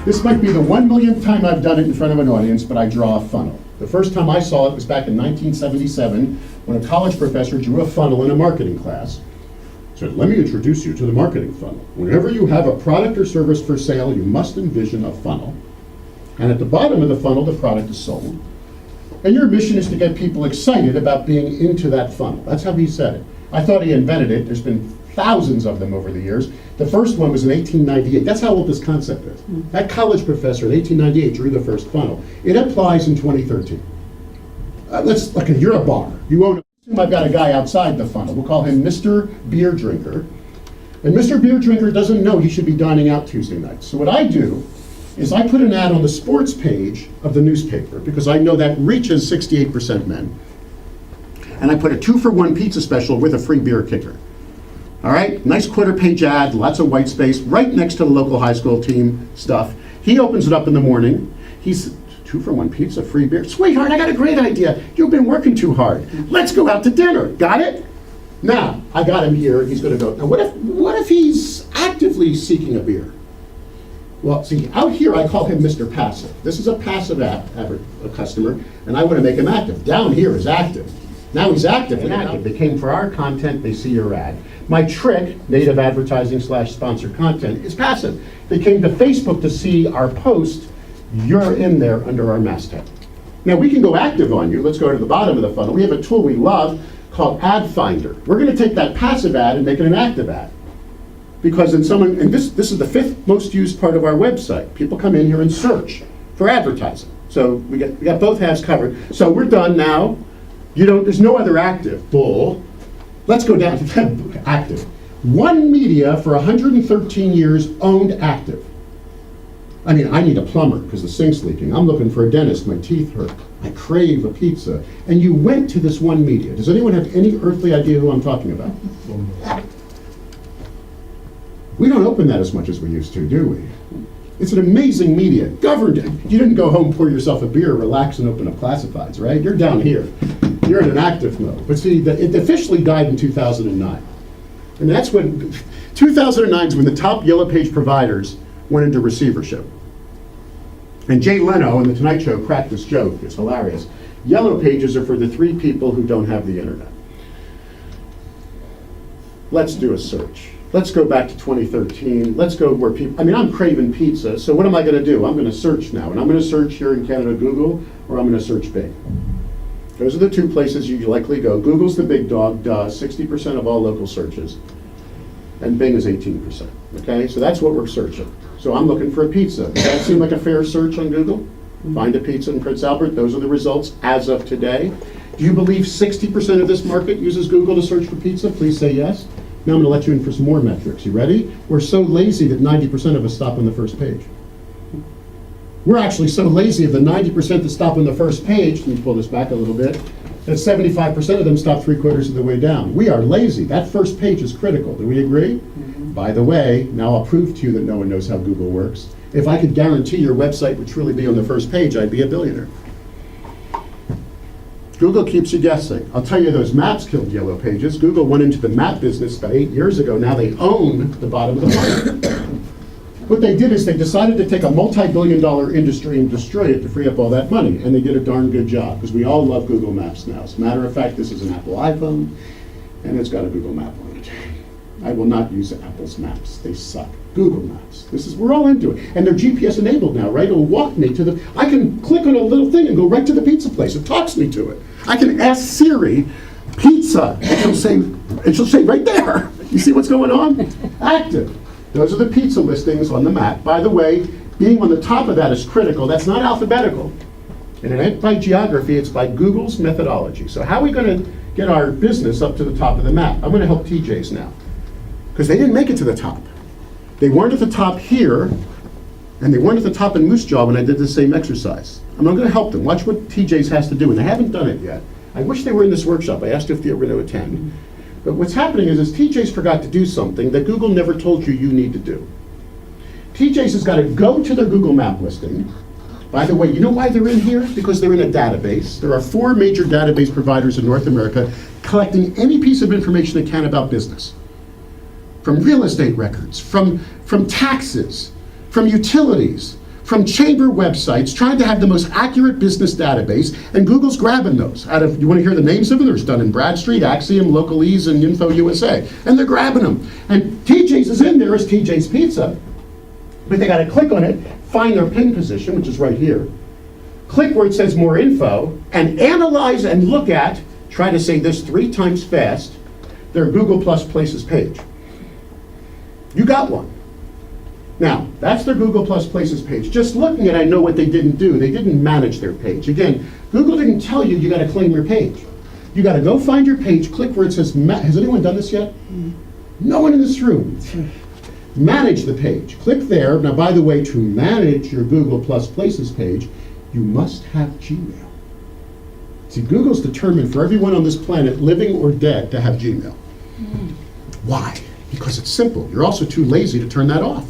This might be the 1 millionth time I've done it in front of an audience, but I draw a funnel. The first time I saw it was back in 1977 when a college professor drew a funnel in a marketing class. Said, let me introduce you to the marketing funnel. Whenever you have a product or service for sale, you must envision a funnel. And at the bottom of the funnel, the product is sold. And your mission is to get people excited about being into that funnel. That's how he said it. I thought he invented it. There's been thousands of them over the years. The first one was in 1898. That's how old this concept is. That college professor in 1898 drew the first funnel. It applies in 2013. You're a bar. You own I've got a guy outside the funnel. We'll call him Mr. Beer Drinker. And Mr. Beer Drinker doesn't know he should be dining out Tuesday nights. So what I do is I put an ad on the sports page of the newspaper because I know that reaches 68% men. And I put a 2-for-1 pizza special with a free beer kicker. All right, nice quarter-page ad, lots of white space, right next to the local high school team stuff. He opens it up in the morning. He's 2-for-1 pizza, free beer. Sweetheart, I got a great idea. You've been working too hard. Let's go out to dinner. Got it? Now, I got him here. He's going to go. Now, what if he's actively seeking a beer? Well, see, out here I call him Mr. Passive. This is a passive a customer, and I want to make him active. Down here is active. Now he's active and active. They came for our content, they see your ad. My trick, native advertising / sponsored content, is passive. They came to Facebook to see our post. You're in there under our masthead. Now we can go active on you. Let's go to the bottom of the funnel. We have a tool we love called Ad Finder. We're going to take that passive ad and make it an active ad. Because this is the 5th most used part of our website. People come in here and search for advertising. So we got both halves covered. So we're done now. There's no other active. Bull. Let's go down to that active. One Media for 113 years owned active. I mean, I need a plumber because the sink's leaking. I'm looking for a dentist. My teeth hurt. I crave a pizza. And you went to this One Media. Does anyone have any earthly idea who I'm talking about? We don't open that as much as we used to, do we? It's an amazing media. Governed. You didn't go home, pour yourself a beer, relax, and open up classifieds, right? You're down here. You're in an active mode. But see, it officially died in 2009. And that's when, 2009 is when the top Yellow Page providers went into receivership. And Jay Leno in The Tonight Show cracked this joke. It's hilarious. Yellow Pages are for the 3 people who don't have the internet. Let's do a search. Let's go back to 2013. Let's go where people, I'm craving pizza, so what am I going to do? I'm going to search now. And I'm going to search here in Canada, Google, or I'm going to search Bing. Those are the 2 places you likely go. Google's the big dog, 60% of all local searches. And Bing is 18%. Okay, so that's what we're searching. So I'm looking for a pizza. Does that seem like a fair search on Google? Find a pizza in Prince Albert. Those are the results as of today. Do you believe 60% of this market uses Google to search for pizza? Please say yes. Now I'm going to let you in for some more metrics. You ready? We're so lazy that 90% of us stop on the first page. We're actually so lazy of the 90% that stop on the first page, let me pull this back a little bit, that 75% of them stop 3/4 of the way down. We are lazy. That first page is critical. Do we agree? Mm-hmm. By the way, now I'll prove to you that no one knows how Google works. If I could guarantee your website would truly be on the first page, I'd be a billionaire. Google keeps you guessing. I'll tell you, those maps killed Yellow Pages. Google went into the map business about 8 years ago. Now they own the bottom of the funnel. What they did is they decided to take a multi-billion-dollar industry and destroy it to free up all that money, and they did a darn good job, because we all love Google Maps now. As a matter of fact, this is an Apple iPhone, and it's got a Google Map on it. I will not use Apple's maps. They suck. Google Maps. We're all into it. And they're GPS enabled now, right? It'll walk me to the, I can click on a little thing and go right to the pizza place. It talks me to it. I can ask Siri, pizza, and she'll say right there. You see what's going on? Active. Those are the pizza listings on the map. By the way, being on the top of that is critical. That's not alphabetical. And it ain't by geography, it's by Google's methodology. So how are we going to get our business up to the top of the map? I'm going to help TJs now, because they didn't make it to the top. They weren't at the top here, and they weren't at the top in Moose Jaw when I did the same exercise. I'm going to help them. Watch what TJs has to do, and they haven't done it yet. I wish they were in this workshop. I asked if they were going to attend. But what's happening is TJs forgot to do something that Google never told you need to do. TJs has got to go to their Google Map listing. By the way, you know why they're in here? Because they're in a database. There are 4 major database providers in North America collecting any piece of information they can about business. From real estate records, from taxes, from utilities, from chamber websites trying to have the most accurate business database, and Google's grabbing those. You want to hear the names of them? There's Dun & Bradstreet, Axiom, Localese, and Info USA. And they're grabbing them. And TJ's is in there as TJ's Pizza, but they got to click on it, find their pin position, which is right here, click where it says more info, and analyze and look at, try to say this 3 times fast, their Google Plus Places page. You got one. Now, that's their Google Plus Places page. Just looking at it, I know what they didn't do. They didn't manage their page. Again, Google didn't tell you got to claim your page. You got to go find your page, click where it says, has anyone done this yet? No one in this room. Manage the page. Click there. Now, by the way, to manage your Google Plus Places page, you must have Gmail. See, Google's determined for everyone on this planet, living or dead, to have Gmail. Why? Because it's simple. You're also too lazy to turn that off.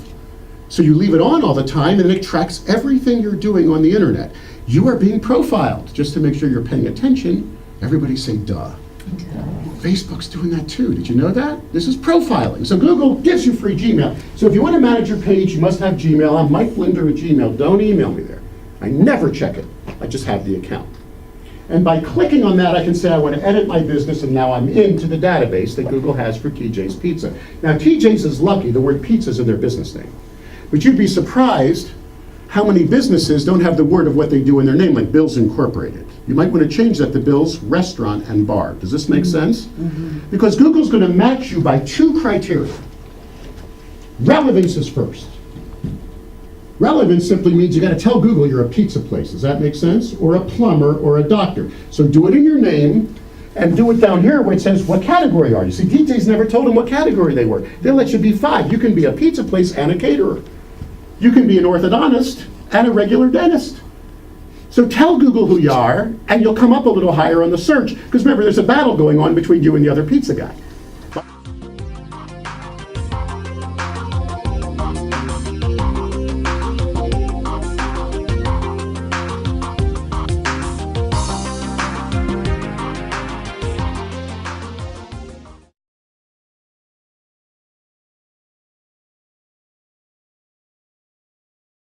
So you leave it on all the time, and it tracks everything you're doing on the internet. You are being profiled. Just to make sure you're paying attention, everybody say duh. Facebook's doing that too. Did you know that? This is profiling. So Google gives you free Gmail. So if you want to manage your page, you must have Gmail. I'm Mike Linder at Gmail. Don't email me there. I never check it. I just have the account. And by clicking on that, I can say I want to edit my business, and now I'm into the database that Google has for TJ's Pizza. Now, TJ's is lucky. The word pizza is in their business name. But you'd be surprised how many businesses don't have the word of what they do in their name, like Bill's Incorporated. You might want to change that to Bill's Restaurant and Bar. Does this make sense? Because Google's going to match you by 2 criteria. Relevance is first. Relevance simply means you got to tell Google you're a pizza place. Does that make sense? Or a plumber or a doctor. So do it in your name, and do it down here where it says what category are you. See, DJ's never told them what category they were. They'll let you be 5. You can be a pizza place and a caterer. You can be an orthodontist and a regular dentist. So tell Google who you are, and you'll come up a little higher on the search, because remember, there's a battle going on between you and the other pizza guy.